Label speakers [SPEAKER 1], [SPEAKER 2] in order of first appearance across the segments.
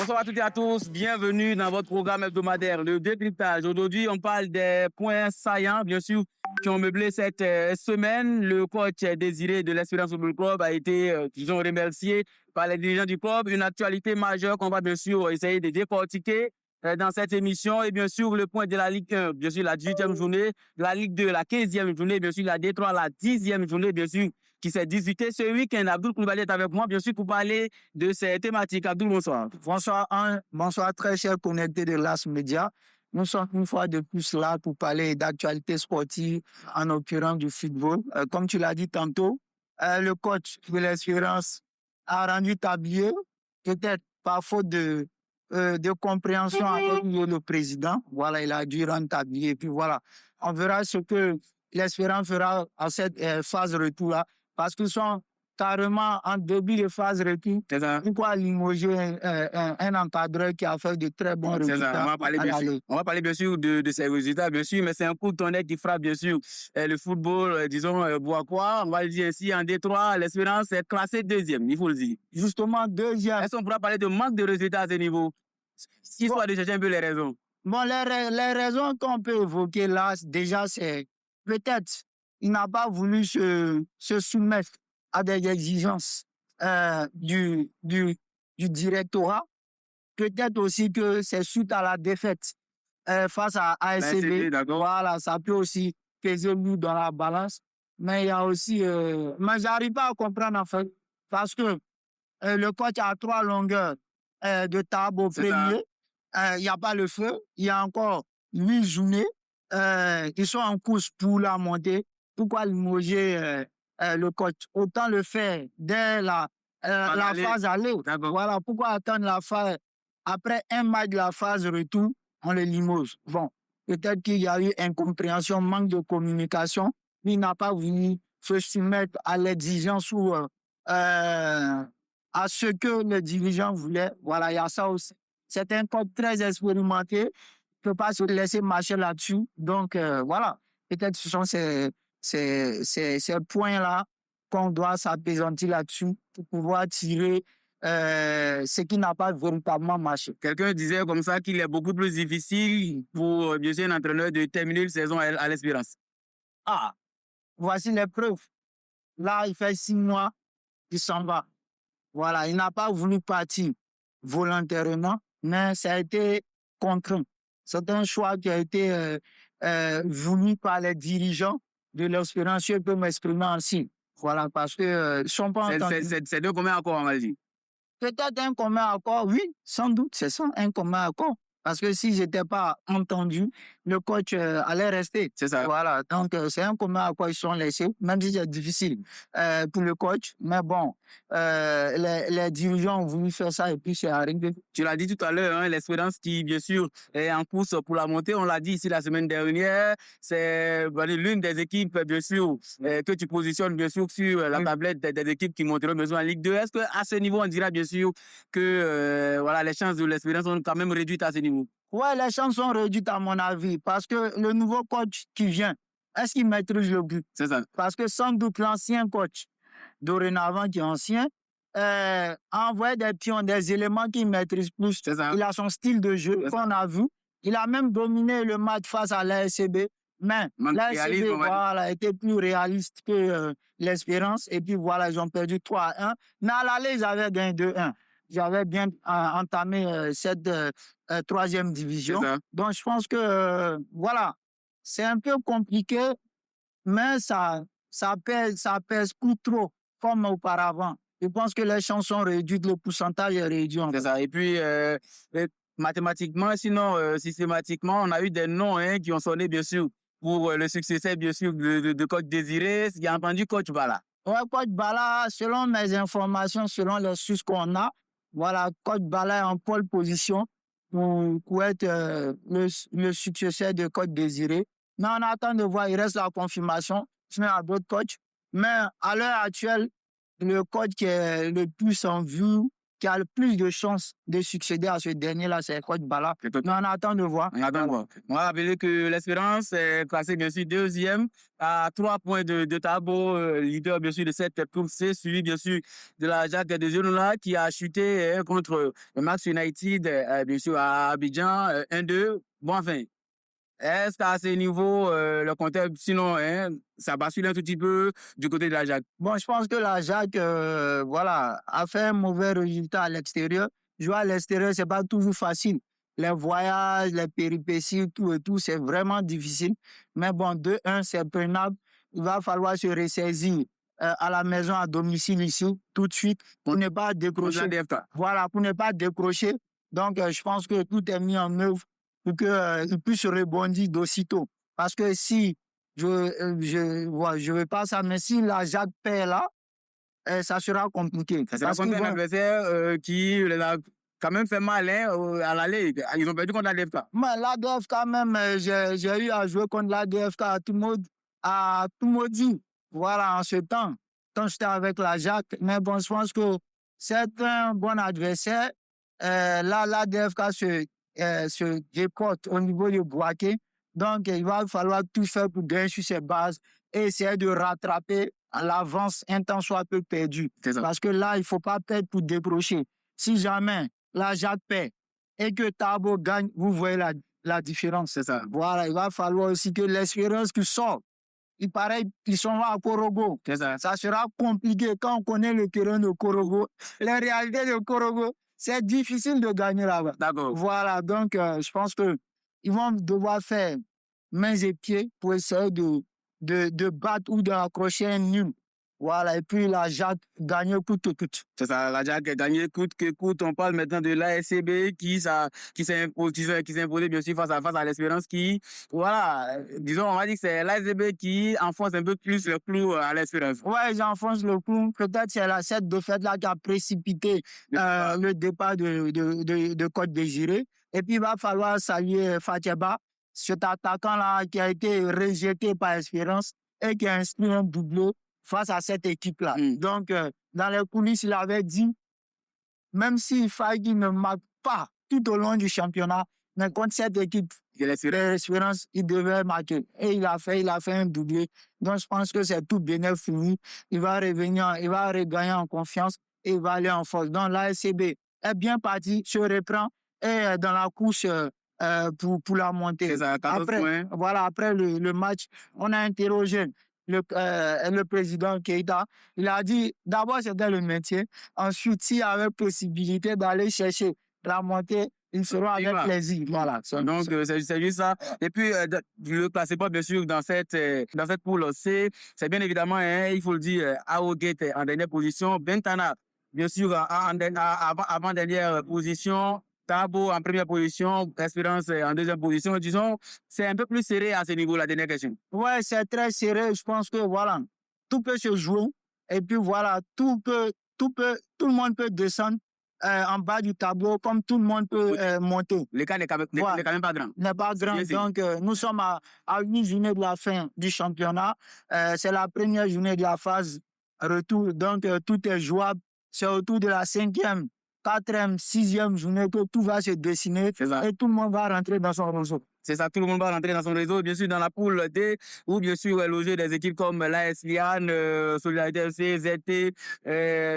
[SPEAKER 1] Bonsoir à toutes et à tous, bienvenue dans votre programme hebdomadaire, le décryptage. Aujourd'hui, on parle des points saillants, bien sûr, qui ont meublé cette semaine. Le coach Désiré de l'Espérance Football Club a été, disons, remercié par les dirigeants du club. Une actualité majeure qu'on va bien sûr essayer de décortiquer dans cette émission. Et bien sûr, le point de la Ligue 1, bien sûr, la 18e journée, la Ligue 2, la 15e journée, bien sûr, la D3, la 10e journée, bien sûr, qui s'est disputée ce week-end. Abdoul Koulibaly est avec moi, bien sûr, pour parler de ces thématiques. Abdoul, bonsoir.
[SPEAKER 2] Bonsoir, bonsoir très chers connectés de l'As Média. Nous sommes une fois de plus là pour parler d'actualité sportive, en l'occurrence du football. Comme tu l'as dit tantôt, le coach de l'Espérance a rendu tablier, peut-être par faute de compréhension avec le président. Voilà, il a dû rendre tablier. Et puis voilà, on verra ce que l'Espérance fera à cette phase retour-là, parce qu'ils sont carrément en début de phase retour.
[SPEAKER 1] C'est ça.
[SPEAKER 2] Pourquoi limoger un encadreur qui a fait de très bons résultats?
[SPEAKER 1] On va parler bien sûr de ces résultats, bien sûr, mais c'est un coup de tonnerre qui frappe bien sûr le football, disons, bois-quoi. On va le dire ainsi, en D3, l'Espérance est classée deuxième, il faut le dire.
[SPEAKER 2] Justement, deuxième.
[SPEAKER 1] Est-ce qu'on pourra parler de manque de résultats à ce niveau? Histoire de chercher un peu les raisons.
[SPEAKER 2] Bon, les raisons qu'on peut évoquer là, déjà, c'est peut-être il n'a pas voulu se soumettre à des exigences du directorat. Peut-être aussi que c'est suite à la défaite face à ASCB. Voilà, ça peut aussi peser lourd dans la balance. Mais il y a aussi... mais j'arrive pas à comprendre en fait, parce que le coach a 3 longueurs de table au premier. Il n'y a pas le feu. Il y a encore 8 journées. Ils sont en course pour la montée. Pourquoi limoger le coach? Autant le faire dès la phase aller. Voilà, pourquoi attendre la phase? Après un match de la phase retour, on le limoge. Bon, peut-être qu'il y a eu incompréhension, manque de communication. Il n'a pas voulu se soumettre à l'exigence ou à ce que le dirigeant voulait. Voilà, il y a ça aussi. C'est un coach très expérimenté. Il ne peut pas se laisser marcher là-dessus. Donc, voilà. Peut-être ce sont ces points-là qu'on doit s'apaisantir là-dessus pour pouvoir tirer ce qui n'a pas véritablement marché.
[SPEAKER 1] Quelqu'un disait comme ça qu'il est beaucoup plus difficile pour bien sûr un entraîneur de terminer une saison à l'Espérance.
[SPEAKER 2] Ah, voici les preuves. Là, il fait 6 mois, il s'en va. Voilà, il n'a pas voulu partir volontairement, mais ça a été contraint. C'est un choix qui a été voulu par les dirigeants de l'Espérance. Je peux m'exprimer ainsi. Voilà, parce que sont pas entendus.
[SPEAKER 1] C'est deux communs accords, on va dire.
[SPEAKER 2] Peut-être un commun accord, oui, sans doute, c'est ça, un commun accord. Parce que si je n'étais pas entendu, le coach allait rester.
[SPEAKER 1] C'est ça.
[SPEAKER 2] Voilà, donc c'est un commun accord, ils sont laissés, même si c'est difficile pour le coach. Mais bon, les dirigeants ont voulu faire ça et puis c'est arrivé.
[SPEAKER 1] Tu l'as dit tout à l'heure, hein, l'Espérance qui, bien sûr, est en course pour la montée. On l'a dit ici la semaine dernière. C'est l'une des équipes, bien sûr, que tu positionnes, bien sûr, sur la tablette des équipes qui monteront besoin en Ligue 2. Est-ce qu'à ce niveau, on dira, bien sûr, que voilà, les chances de l'Espérance sont quand même réduites à ce niveau?
[SPEAKER 2] Oui, les chances sont réduites à mon avis parce que le nouveau coach qui vient, est-ce qu'il maîtrise le but?
[SPEAKER 1] C'est ça.
[SPEAKER 2] Parce que sans doute l'ancien coach, dorénavant qui est ancien, a envoyé des pions, des éléments qu'il maîtrise plus.
[SPEAKER 1] C'est ça.
[SPEAKER 2] Il a son style de jeu qu'on a vu. Il a même dominé le match face à l'ASCB. Mais l'ASCB voilà, était plus réaliste que l'Espérance. Et puis voilà, ils ont perdu 3-1. Mais à l'aller, ils avaient gagné 2-1. J'avais bien entamé cette 3e division. Donc, je pense que, voilà, c'est un peu compliqué, mais ça pèse plus trop comme auparavant. Je pense que les chances sont réduites, le pourcentage est réduit.
[SPEAKER 1] C'est ça. Et puis, mathématiquement, sinon systématiquement, on a eu des noms qui ont sonné, bien sûr, pour le successeur, bien sûr, de coach Désiré. Il y a entendu coach Bala.
[SPEAKER 2] Oui, coach Bala, selon mes informations, selon les sources qu'on a, voilà, coach Bala est en pole position pour être le successeur de coach Désiré. Mais on attend de voir, il reste la confirmation, sinon il y a d'autres coachs. Mais à l'heure actuelle, le coach qui est le plus en vue, qui a le plus de chances de succéder à ce dernier-là, c'est Coach Bala.
[SPEAKER 1] C'est tout.
[SPEAKER 2] Mais on attend de voir.
[SPEAKER 1] On attend de voir. On va rappeler que l'Espérance est classée bien sûr deuxième à 3 points de Tabo, leader bien sûr de cette course C, suivi bien sûr de la Jacques de Zenola qui a chuté contre Max United, bien sûr à Abidjan, 1-2. Bon, enfin, est-ce qu'à ce niveau, le compteur, sinon, ça bascule un tout petit peu du côté de la Jacques?
[SPEAKER 2] Bon, je pense que la Jacques, voilà, a fait un mauvais résultat à l'extérieur. Jouer à l'extérieur, c'est pas toujours facile. Les voyages, les péripéties, tout et tout, c'est vraiment difficile. Mais bon, 2-1, c'est prenable. Il va falloir se ressaisir à la maison, à domicile ici, tout de suite, pour ne pas
[SPEAKER 1] Contre la
[SPEAKER 2] décrocher.
[SPEAKER 1] DFK.
[SPEAKER 2] Voilà, pour ne pas décrocher. Donc, je pense que tout est mis en œuvre pour qu'il puisse rebondir d'aussitôt. Parce que si je veux pas ça, mais si la Jacques perd là, ça sera compliqué.
[SPEAKER 1] Ça sera
[SPEAKER 2] Parce
[SPEAKER 1] contre
[SPEAKER 2] qu'ils
[SPEAKER 1] un
[SPEAKER 2] vont-
[SPEAKER 1] adversaire qui les a quand même fait mal à l'aller. Ils ont perdu contre la DFK.
[SPEAKER 2] Mais l'ADF quand même, j'ai eu à jouer contre l'ADFK à Toumoudi. Voilà, en ce temps, quand j'étais avec la Jacques. Mais bon, je pense que c'est un bon adversaire. Là, l'ADFK se déporte au niveau de Boaké. Donc, il va falloir tout faire pour gagner sur ses bases et essayer de rattraper l'avance un temps soit peu perdu.
[SPEAKER 1] C'est ça.
[SPEAKER 2] Parce que là, il ne faut pas perdre pour décrocher. Si jamais la Jacques perd et que Tabo gagne, vous voyez la différence.
[SPEAKER 1] C'est ça.
[SPEAKER 2] Voilà, il va falloir aussi que l'Espérance qui sort, il paraît qu'ils sont là à Korogo.
[SPEAKER 1] C'est ça.
[SPEAKER 2] Ça sera compliqué quand on connaît le terrain de Korogo. Les réalités de Korogo, c'est difficile de gagner là-bas.
[SPEAKER 1] D'accord.
[SPEAKER 2] Voilà, donc je pense qu'ils vont devoir faire mains et pieds pour essayer de battre ou d'accrocher un nul. Voilà, et puis la Jacques gagner coûte que coûte.
[SPEAKER 1] C'est ça, la Jacques a gagné coûte que coûte. On parle maintenant de l'ASCB qui s'est imposé bien sûr face à l'Espérance qui, voilà, disons, on va dire que c'est l'ASCB qui enfonce un peu plus le clou à l'Espérance.
[SPEAKER 2] Ouais, j'enfonce le clou. Peut-être c'est cette défaite-là qui a précipité le départ de Côte Désiré. Et puis, il va falloir saluer Fateba, cet attaquant-là qui a été rejeté par Espérance et qui a inscrit un doublé face à cette équipe-là. Donc, dans les coulisses, il avait dit, même si Fagui ne marque pas tout au long du championnat, mais contre cette équipe, l'Espérance, il devait marquer. Et il a fait un doublé. Donc, je pense que c'est tout bien fini. Il va revenir, il va regagner en confiance et il va aller en force. Donc, l'ASCB est bien parti, se reprend et est dans la course pour la montée.
[SPEAKER 1] C'est ça, 14 points.
[SPEAKER 2] Voilà, après le match, on a interrogé le président Keïta. Il a dit, d'abord, c'était le métier. Ensuite, s'il y avait possibilité d'aller chercher la montée, ils seront avec plaisir. Voilà.
[SPEAKER 1] Donc, c'est juste ça. Et puis, le classement, bien sûr, dans cette poule C, c'est bien évidemment, il faut le dire, Aogate en dernière position, Bentana, bien sûr, avant dernière position, Tabo en première position, Espérance en deuxième position. Disons, c'est un peu plus serré à ce niveau, la dernière question.
[SPEAKER 2] Ouais, c'est très serré. Je pense que voilà, tout peut se jouer. Et puis voilà, tout le monde peut descendre en bas du tableau, comme tout le monde peut monter.
[SPEAKER 1] L'écart n'est quand même pas grand.
[SPEAKER 2] N'est pas grand. Donc, nous sommes à 8 journées de la fin du championnat. C'est la première journée de la phase retour. Donc, tout est jouable. C'est autour de la 5e, 4e, 6e journée que tout va se dessiner et tout le monde va rentrer dans son réseau.
[SPEAKER 1] C'est ça, tout le monde va rentrer dans son réseau, bien sûr dans la poule D, où bien sûr loger des équipes comme l'AS Liane, Solidarité FC, ZT,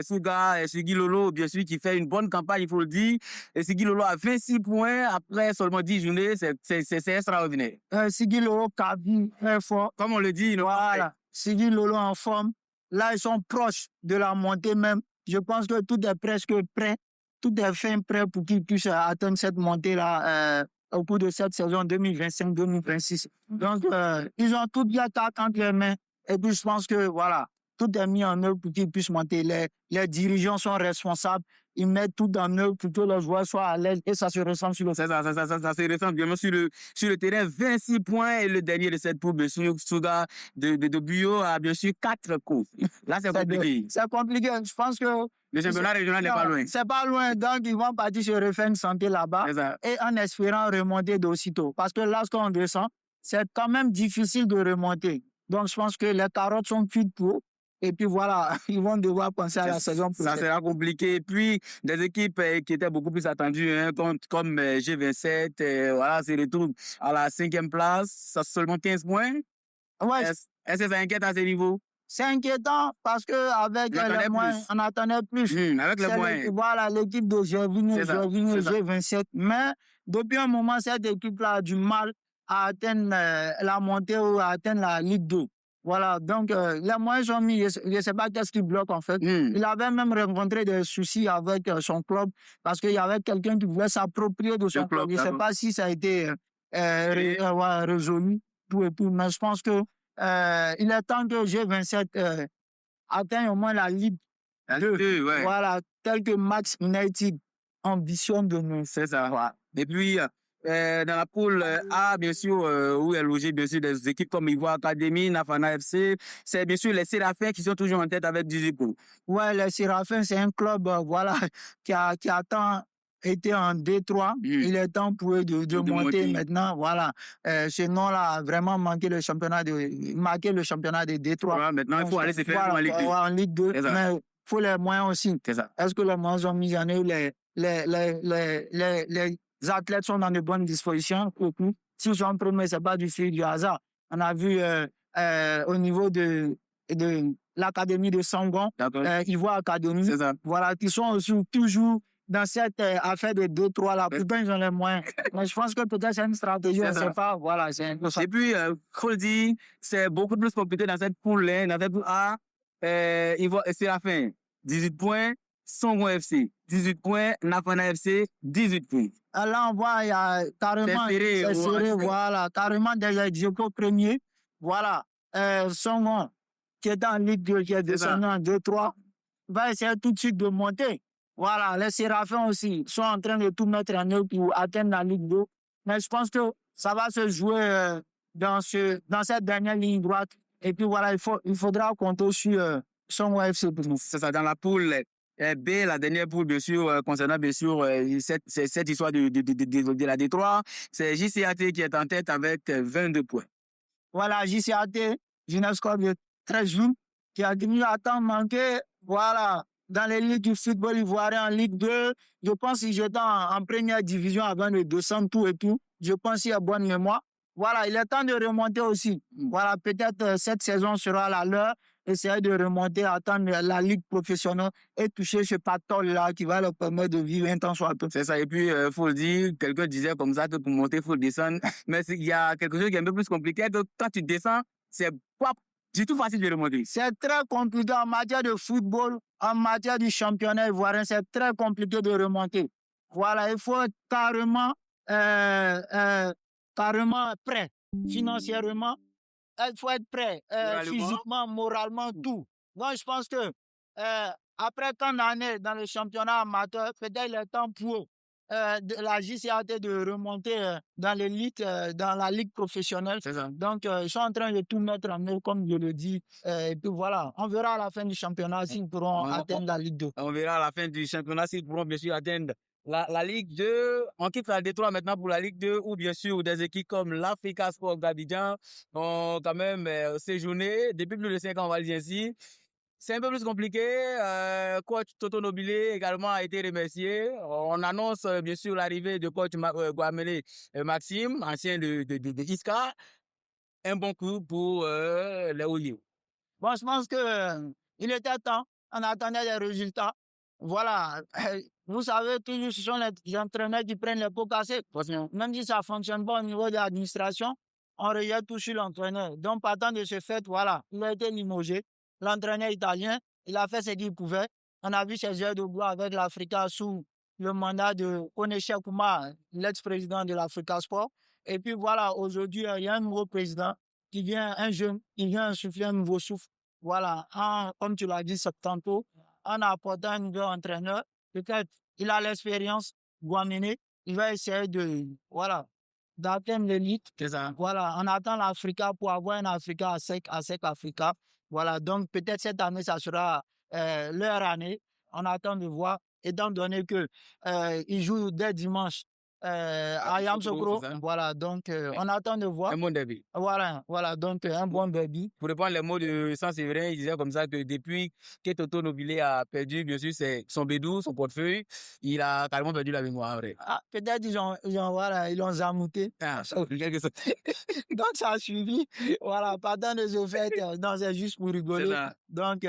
[SPEAKER 1] Suga, Sigui Lolo, bien sûr, qui fait une bonne campagne, il faut le dire. Et Sigui Lolo a 26 points après seulement 10 journées, c'est extraordinaire.
[SPEAKER 2] Sigui Lolo, Kabi, très fort.
[SPEAKER 1] Comme on le dit,
[SPEAKER 2] voilà. Sigui Lolo en forme. Là, ils sont proches de la montée même. Je pense que tout est presque prêt. Tout est fin prêt pour qu'ils puissent atteindre cette montée-là au cours de cette saison 2025-2026. Donc, ils ont tout bien entre les mains. Et puis, je pense que, voilà, tout est mis en œuvre pour qu'ils puissent monter. Les dirigeants sont responsables. Ils mettent tout en œuvre pour que les joueurs soient à l'aise et ça se ressent sur le terrain.
[SPEAKER 1] Ça se ressent bien sur le terrain. 26 points et le dernier de cette poule, bien sûr, Suga de Buyo a bien sûr 4 coups. Là, c'est compliqué.
[SPEAKER 2] C'est compliqué. Je pense que
[SPEAKER 1] le championnat régional n'est pas loin.
[SPEAKER 2] C'est pas loin. Donc, ils vont partir se refaire une santé là-bas et en espérant remonter d'aussitôt. Parce que lorsqu'on descend, c'est quand même difficile de remonter. Donc, je pense que les carottes sont cuites pour. Et puis voilà, ils vont devoir penser à la saison
[SPEAKER 1] Ça
[SPEAKER 2] prochaine.
[SPEAKER 1] sera compliqué. Et puis, des équipes qui étaient beaucoup plus attendues, hein, comme G27, voilà, c'est retour à la 5e place, ça seulement 15 points.
[SPEAKER 2] Ouais,
[SPEAKER 1] Est-ce que ça inquiète à ce niveau?
[SPEAKER 2] c'est inquiétant parce que avec
[SPEAKER 1] On attendait
[SPEAKER 2] les moyens,
[SPEAKER 1] plus.
[SPEAKER 2] on attendait plus.
[SPEAKER 1] Avec les
[SPEAKER 2] C'est
[SPEAKER 1] moyens.
[SPEAKER 2] voilà, l'équipe de Gervinho,
[SPEAKER 1] C'est ça,
[SPEAKER 2] Gervinho
[SPEAKER 1] c'est ça.
[SPEAKER 2] G27. Mais depuis un moment, cette équipe-là a du mal à atteindre la montée ou à atteindre la Ligue 2. Voilà, donc les moyens sont mis. Je ne sais pas qu'est-ce qui bloque en fait. Il avait même rencontré des soucis avec son club parce qu'il y avait quelqu'un qui voulait s'approprier de son club. Je ne sais pas si ça a été résolu, tout et tout. Mais je pense que il est temps que G27 atteigne au moins la Ligue 2.
[SPEAKER 1] Ouais.
[SPEAKER 2] Voilà, tel que Max United ambitionne de nous.
[SPEAKER 1] C'est ça. Ouais. Et puis, dans la poule A, bien sûr, où est logé, bien sûr, des équipes comme Ivoire Academy, Nafana FC, c'est bien sûr les Séraphins qui sont toujours en tête avec 18 points.
[SPEAKER 2] Ouais, les Séraphins, c'est un club voilà, qui a tant été en D3. Il est temps pour eux de monter maintenant. Voilà. Ce nom-là a vraiment marqué le championnat de D3.
[SPEAKER 1] Ouais, maintenant, il faut aller se faire en Ligue 2.
[SPEAKER 2] En Ligue 2, mais il faut les moyens aussi.
[SPEAKER 1] C'est ça.
[SPEAKER 2] Est-ce que les moyens sont mis en œuvre? Les athlètes sont dans de bonnes dispositions. S'ils sont en premier, ce n'est pas du fait du hasard. On a vu au niveau de l'Académie de Sangon, Ivoire Academy, voilà, qui sont aussi toujours dans cette affaire de 2-3 là. Pourtant, ils ont les moyens. Mais je pense que peut-être c'est une stratégie, on ne sait pas. Voilà, c'est un peu ça.
[SPEAKER 1] Et puis, faut le dire, c'est beaucoup plus compliqué dans cette poule-là, dans cette poule A. C'est la fin. 18 points, Sangon FC, 18 points, Nafana FC, 18 points.
[SPEAKER 2] Là, on voit, il y a carrément, c'est serré, voilà, carrément des exécutifs premiers. Voilà, Sangon, qui est en Ligue 2, qui est descendu en 2-3, va essayer tout de suite de monter. Voilà, les Séraphins aussi sont en train de tout mettre en œuvre pour atteindre la Ligue 2. Mais je pense que ça va se jouer dans cette dernière ligne droite. Et puis voilà, il faudra compter sur Sangon FC pour nous.
[SPEAKER 1] C'est ça, dans la poule B, la dernière poule, bien sûr, concernant bien sûr cette histoire de la D3, c'est JCAT qui est en tête avec 22 points.
[SPEAKER 2] Voilà, JCAT, Jeunesse Club de 13 jours, qui a diminué à temps manqué. Voilà, dans les ligues du football ivoirien en Ligue 2, je pense qu'ils étaient en première division avant de descendre tout et tout. Je pense qu'il y a bonne mémoire. Voilà, il est temps de remonter aussi. Voilà, peut-être cette saison sera la leur. Essayer de remonter, attendre la ligue professionnelle et toucher ce pactole-là qui va leur permettre de vivre un temps soit peu.
[SPEAKER 1] C'est ça. Et puis, il faut le dire, quelqu'un disait comme ça que pour monter, il faut descendre. Mais il y a quelque chose qui est un peu plus compliqué. Donc, quand tu descends, c'est pas du tout facile de remonter. C'est
[SPEAKER 2] très compliqué en matière de football, en matière du championnat ivoirien. C'est très compliqué de remonter. Voilà, il faut être carrément prêt financièrement. Il faut être prêt physiquement, moralement, tout. Donc, je pense que après tant d'années dans le championnat amateur, peut-être il est temps pour la JCAT de remonter dans l'élite, dans la ligue professionnelle.
[SPEAKER 1] C'est ça.
[SPEAKER 2] Donc, ils sont en train de tout mettre en œuvre, comme je le dis. Et puis voilà, on verra à la fin du championnat s'ils pourront atteindre la Ligue 2.
[SPEAKER 1] On verra à la fin du championnat s'ils pourront bien sûr atteindre la Ligue 2, on quitte la D3 maintenant pour la Ligue 2, où bien sûr des équipes comme l'Africa Sport d'Abidjan ont quand même séjourné depuis plus de 5 ans, on va le dire ainsi. C'est un peu plus compliqué. Coach Toto Nobilé également a été remercié. On annonce bien sûr l'arrivée de coach Guamele Maxime, ancien de Isca. Un bon coup pour les Olio.
[SPEAKER 2] Bon, je pense qu'il était temps. On attendait des résultats. Voilà. Vous savez, toujours, ce sont les entraîneurs qui prennent les pots cassés. Même si ça ne fonctionne pas au niveau de l'administration, on rejette tout sur l'entraîneur. Donc, partant de ce fait, voilà, il a été limogé. L'entraîneur italien, il a fait ce qu'il pouvait. On a vu ses heures de gloire avec l'Africa sous le mandat de Oneche Kumar, l'ex-président de l'Africa Sport. Et puis voilà, aujourd'hui, il y a un nouveau président qui vient, un jeune, qui vient insuffler un nouveau souffle. Voilà, comme tu l'as dit tantôt, en apportant un nouveau entraîneur, peut-être il a l'expérience, Guamene, il va essayer d'atteindre l'élite.
[SPEAKER 1] C'est ça.
[SPEAKER 2] Voilà, on attend l'Africa pour avoir un Africa à sec Africa. Voilà, donc peut-être cette année, ça sera leur année. On attend de voir, étant donné qu'ils jouent dès dimanche à Yamoussoukro.
[SPEAKER 1] c'est ça.
[SPEAKER 2] Voilà, donc on attend de voir.
[SPEAKER 1] Un bon derby.
[SPEAKER 2] Voilà, donc un bon derby.
[SPEAKER 1] Pour reprendre les mots de Saint-Séverin, il disait comme ça que depuis que Toto Nobile a perdu, bien sûr, c'est son bédou, son portefeuille, il a carrément perdu la mémoire. Vrai.
[SPEAKER 2] Ah, peut-être ils l'ont zamouté.
[SPEAKER 1] Ah, quelque chose.
[SPEAKER 2] Donc ça a suivi. Voilà, partant de ce fait, non, c'est juste pour rigoler. Donc,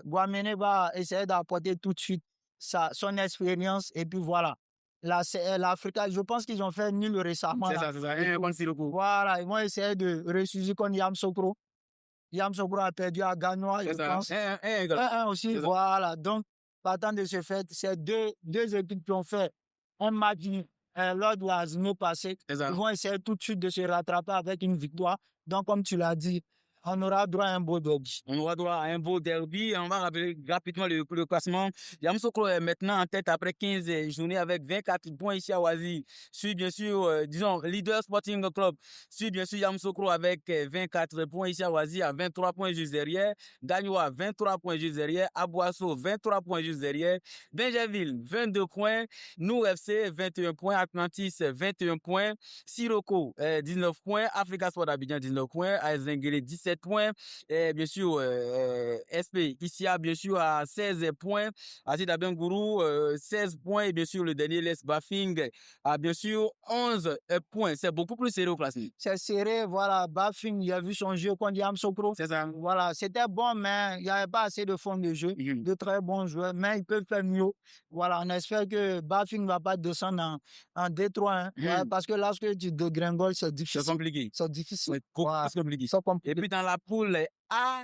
[SPEAKER 2] Guamene va essayer d'apporter tout de suite son expérience. Et puis voilà. L'Afrique, je pense qu'ils ont fait nul récemment.
[SPEAKER 1] C'est ça. Un contre Siroko.
[SPEAKER 2] Voilà, ils vont essayer de ressusciter contre Yamoussoukro. Yamoussoukro a perdu à Ganois, je pense. 1-1 aussi, voilà. Donc, partant de ce fait, c'est deux équipes qui ont fait un match lors de la journée passée. Ils vont essayer tout de suite de se rattraper avec une victoire. Donc, comme tu l'as dit, on aura droit à un beau derby.
[SPEAKER 1] On aura droit à un beau derby. On va rappeler rapidement le classement. Yamoussoukro est maintenant en tête après 15 journées avec 24 points ici à Ouazi. Suit bien sûr, disons, Leader Sporting Club. Suit bien sûr Yamoussoukro avec 24 points ici à Ouazi, à 23 points juste derrière. Gagnoa, 23 points juste derrière. Abouasso, 23 points juste derrière. Benjerville, 22 points. Nous FC, 21 points. Atlantis, 21 points. Siroko, 19 points. Africa Sport Abidjan, 19 points. AS Zenguélé, 17 points. Et bien sûr, SP, ici, bien sûr, à 16 points. Azid Bengourou, 16 points. Et bien sûr, le dernier, Les Bafing, a bien sûr 11 points. C'est beaucoup plus serré au classement.
[SPEAKER 2] C'est serré, voilà. Bafing, il a vu son jeu contre Yamoussoukro.
[SPEAKER 1] C'est ça.
[SPEAKER 2] Voilà, c'était bon, mais il n'y avait pas assez de fond de jeu. De très bons joueurs, mais ils peuvent faire mieux. Voilà, on espère que Bafing ne va pas descendre en D3. Ouais, parce que lorsque tu dégringoles, c'est difficile.
[SPEAKER 1] C'est compliqué.
[SPEAKER 2] C'est difficile.
[SPEAKER 1] C'est compliqué. Et puis dans la poule A,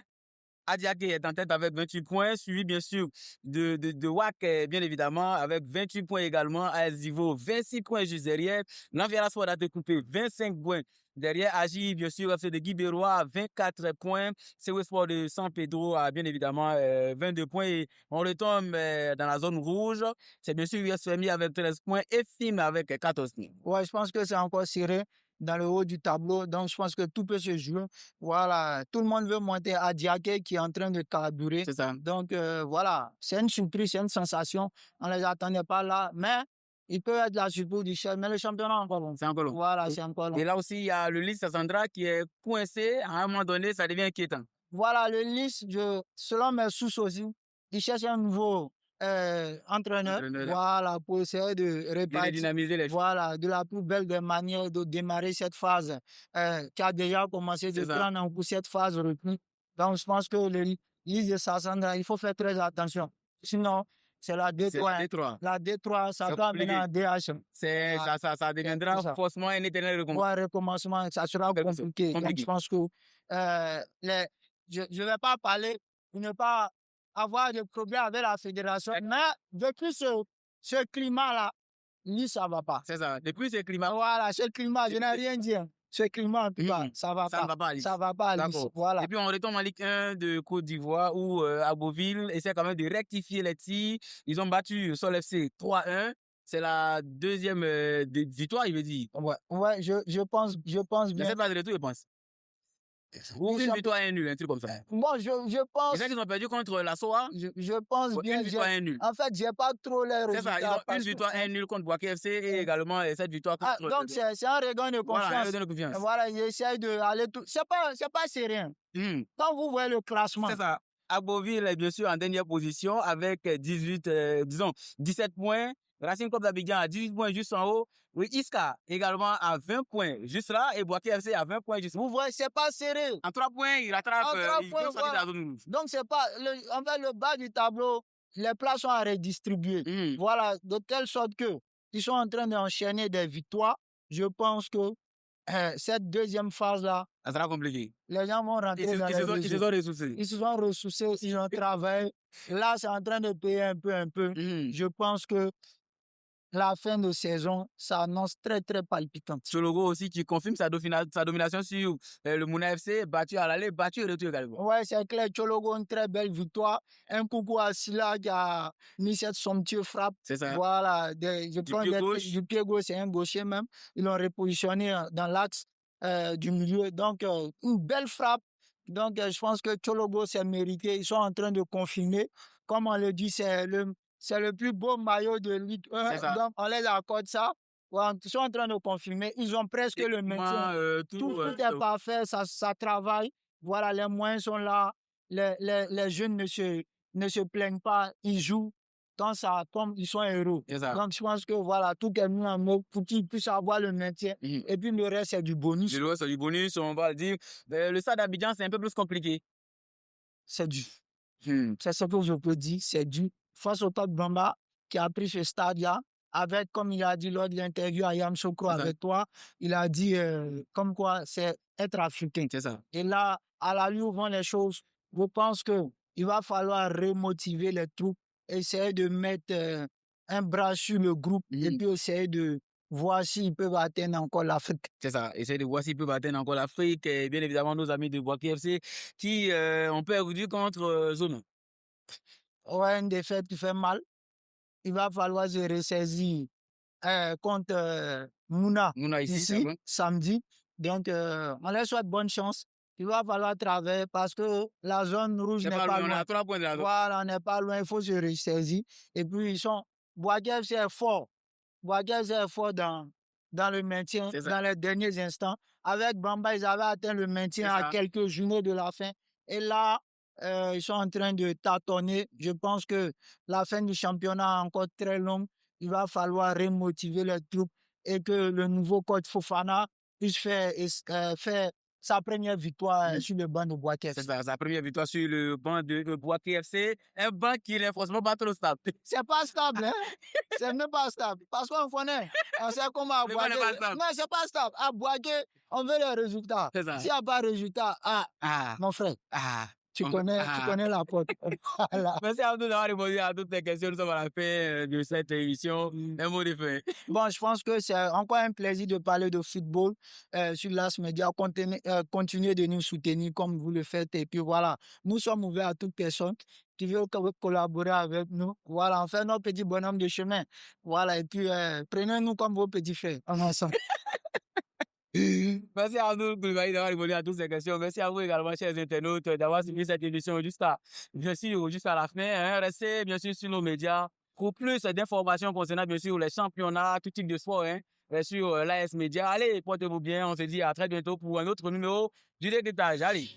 [SPEAKER 1] Adiaké est en tête avec 28 points, suivi bien sûr de WAC, bien évidemment, avec 28 points également. AS Zivo, 26 points juste derrière. L'Enviera Sport a découpé 25 points. Derrière, Agi, bien sûr, FC de Guy Bérois, 24 points. CW Sport de San Pedro a bien évidemment 22 points. Et on retombe dans la zone rouge. C'est bien sûr USFMI avec 13 points et FIM avec 14 points.
[SPEAKER 2] Ouais, je pense que c'est encore serré dans le haut du tableau. Donc, je pense que tout peut se jouer. Voilà, tout le monde veut monter à Diaké qui est en train de carburer.
[SPEAKER 1] C'est ça.
[SPEAKER 2] Donc, voilà, c'est une surprise, c'est une sensation. On ne les attendait pas là, mais il peut être la surprise du chef, mais le championnat encore long.
[SPEAKER 1] C'est encore long.
[SPEAKER 2] Voilà, c'est encore long.
[SPEAKER 1] Et là aussi, il y a le Lys Sandra qui est coincé. À un moment donné, ça devient inquiétant.
[SPEAKER 2] Voilà, le Lys, selon mes sources aussi, il cherche un nouveau entraîneur, voilà, pour essayer de répartir,
[SPEAKER 1] dynamiser les choses.
[SPEAKER 2] Voilà, de la plus belle des manières de démarrer cette phase qui a déjà commencé de prendre en coup cette phase reprise. Donc, je pense que le Lys de Sassandra, il faut faire très attention. Sinon, c'est la D3. La D3, ça peut amener en DH.
[SPEAKER 1] Ça deviendra forcément un éternel
[SPEAKER 2] recommencement. Ça sera compliqué. Donc, je pense que je ne vais pas parler pour ne pas avoir de problème avec la fédération. Mais depuis ce climat-là, lui, ça ne va pas.
[SPEAKER 1] C'est ça. Depuis ce climat.
[SPEAKER 2] Voilà, ce climat, je n'ai rien dit. Ce climat, en tout cas, ça ne va pas. Ça ne va pas. Voilà.
[SPEAKER 1] Et puis, on retombe en Ligue 1 de Côte d'Ivoire où Aboville essaie quand même de rectifier les tirs. Ils ont battu Sol FC 3-1. C'est la deuxième victoire, il veut dire.
[SPEAKER 2] Ouais, je pense bien.
[SPEAKER 1] Je ne sais pas de tout, je pense. Ou une victoire et un nul, un truc comme ça.
[SPEAKER 2] Bon, je pense.
[SPEAKER 1] C'est ça qu'ils ont perdu contre la SOA.
[SPEAKER 2] Je pense bien.
[SPEAKER 1] Une victoire et un nul.
[SPEAKER 2] En fait, je n'ai pas trop les résultats.
[SPEAKER 1] C'est ça, ils ont une victoire et un nul contre Boaké FC et également cette victoire contre.
[SPEAKER 2] Donc, c'est un regain de confiance.
[SPEAKER 1] Voilà, un regain de confiance.
[SPEAKER 2] Voilà, ils essayent d'aller tout. C'est pas sérieux. Quand vous voyez le classement.
[SPEAKER 1] C'est ça. Aboville est bien sûr en dernière position avec 17 points. Racing Club d'Abidjan à 18 points juste en haut. Oui, Iska également à 20 points juste là et Boaké FC à 20 points juste là.
[SPEAKER 2] Vous voyez, c'est pas serré.
[SPEAKER 1] En 3 points, il rattrape.
[SPEAKER 2] Voilà. Donc, c'est pas. En fait, le bas du tableau, les places sont à redistribuer. Voilà, de telle sorte que ils sont en train d'enchaîner des victoires. Je pense que cette deuxième phase-là,
[SPEAKER 1] ça sera compliqué.
[SPEAKER 2] Les gens vont rentrer dans les
[SPEAKER 1] Ils se sont ressourcés.
[SPEAKER 2] Ils se sont ressourcés, ils ont travaillé. Là, c'est en train de payer un peu. Je pense que la fin de saison s'annonce très, très palpitante.
[SPEAKER 1] Chologo aussi qui confirme sa domination sur le Mouna FC, battu à l'aller, battu au retour également.
[SPEAKER 2] Ouais, c'est clair. Chologo, une très belle victoire. Un coucou à Silla qui a mis cette somptueuse frappe.
[SPEAKER 1] C'est ça.
[SPEAKER 2] Voilà, du pied gauche, c'est un gaucher même. Ils l'ont repositionné dans l'axe du milieu. Donc, une belle frappe. Donc, je pense que Chologo s'est mérité. Ils sont en train de confirmer. Comme on le dit, c'est le plus beau maillot de Ligue 1. Donc, on les accorde ça. Ouais, ils sont en train de confirmer. Ils ont presque le maintien. Tout est parfait, ça travaille. Voilà, les moyens sont là. Les jeunes ne se plaignent pas, ils jouent comme ils sont héros. Donc, je pense que voilà, tout est mis en œuvre pour qu'ils puissent avoir le maintien. Et puis, le reste, c'est du bonus.
[SPEAKER 1] Le reste, c'est du bonus, on va le dire. Le stade d'Abidjan, c'est un peu plus compliqué.
[SPEAKER 2] C'est du. C'est ce que je peux dire, c'est du. Face au Top Bamba, qui a pris ce stade-là, avec, comme il a dit lors de l'interview à Yam Sokro avec toi, il a dit comme quoi c'est être africain.
[SPEAKER 1] C'est ça.
[SPEAKER 2] Et là, à la lui où vont les choses, je pense qu'il va falloir remotiver les troupes, essayer de mettre un bras sur le groupe et puis essayer de voir s'ils peuvent atteindre encore l'Afrique.
[SPEAKER 1] C'est ça, essayer de voir s'ils peuvent atteindre encore l'Afrique et bien évidemment nos amis de Boaké FC qui ont perdu contre Zone.
[SPEAKER 2] Ouais, une défaite qui fait mal. Il va falloir se ressaisir contre Mouna ici samedi. Donc, on leur souhaite bonne chance. Il va falloir travailler parce que la zone rouge n'est pas loin. Voilà, on n'est pas loin, il faut se ressaisir. Et puis, Boaké FC est fort. Boaké FC est fort dans le maintien, dans les derniers instants. Avec Bamba, ils avaient atteint le maintien à quelques journées de la fin. Et là, ils sont en train de tâtonner. Je pense que la fin du championnat est encore très longue. Il va falloir remotiver les troupes et que le nouveau coach Fofana puisse faire sa première victoire sur le banc de Boaké FC.
[SPEAKER 1] C'est ça, sa première victoire sur le banc de Boaké FC. Un banc qui n'est forcément pas trop stable.
[SPEAKER 2] C'est pas stable, hein? C'est même pas stable. Parce qu'on connaît. On sait comment à Boaké. Non, c'est pas stable. À Boaké, on veut les résultats. S'il n'y a pas de résultats, mon frère. Tu connais la porte. Voilà.
[SPEAKER 1] Merci à vous d'avoir répondu à toutes les questions. Nous sommes à la fin de cette émission. Un mot de fin.
[SPEAKER 2] Bon, je pense que c'est encore un plaisir de parler de football sur l'As Media. Continuez de nous soutenir comme vous le faites. Et puis voilà, nous sommes ouverts à toute personne qui veut collaborer avec nous. Voilà, on fait notre petit bonhomme de chemin. Voilà, et puis prenez-nous comme vos petits frères. Ensemble.
[SPEAKER 1] Merci à nous d'avoir répondu à toutes ces questions. Merci à vous également, chers internautes, d'avoir suivi cette émission jusqu'à la fin. Restez bien sûr sur nos médias pour plus d'informations concernant bien sûr les championnats, tout type de sport. Sur l'AS Media. Allez, portez-vous bien. On se dit à très bientôt pour un autre numéro du décryptage. Allez.